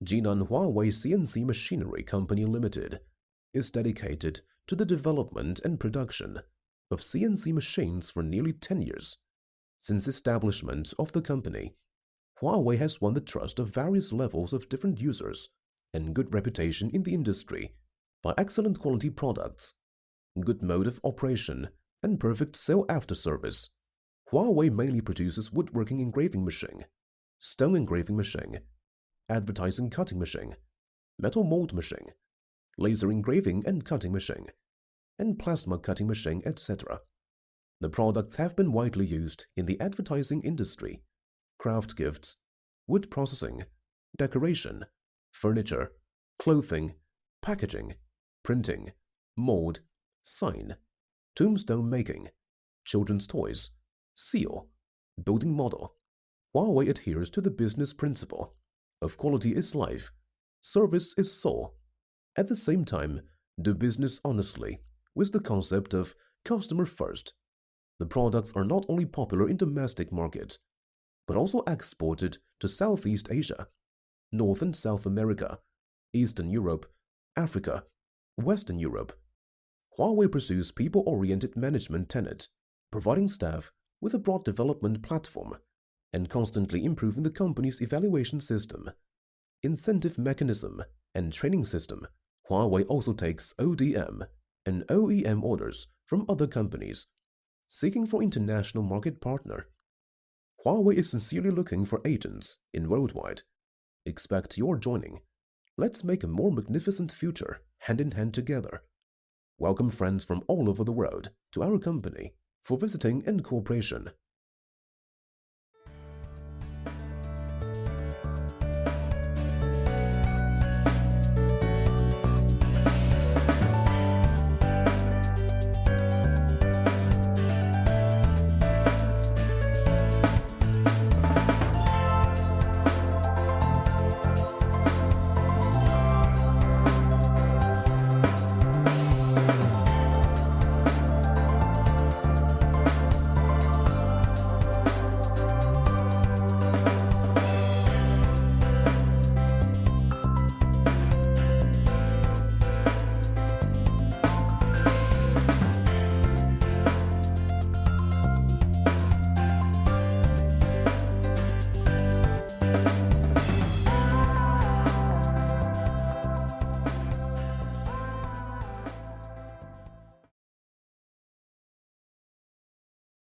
Jinan Huawei CNC Machinery Company Limited is dedicated to the development and production of CNC machines for nearly 10 years. Since establishment of the company, Huawei has won the trust of various levels of different users and good reputation in the industry by excellent quality products, good mode of operation, and perfect sale after service. Huawei mainly produces woodworking engraving machine, stone engraving machine, advertising cutting machine, metal mold machine, laser engraving and cutting machine, and plasma cutting machine, etc. The products have been widely used in the advertising industry, craft gifts, wood processing, decoration, furniture, clothing, packaging, printing, mold, sign, tombstone making, children's toys, seal, building model. Huawei adheres to the business principle of quality is life, service is soul. At the same time, do business honestly with the concept of customer first. The products are not only popular in domestic market, but also exported to Southeast Asia, North and South America, Eastern Europe, Africa, Western Europe. Huawei pursues people-oriented management tenet, providing staff with a broad development platform and constantly improving the company's evaluation system, incentive mechanism, and training system. Huawei also takes ODM and OEM orders from other companies, seeking for international market partner. Huawei is sincerely looking for agents in worldwide. Expect your joining. Let's make a more magnificent future hand in hand together. Welcome friends from all over the world to our company for visiting and cooperation.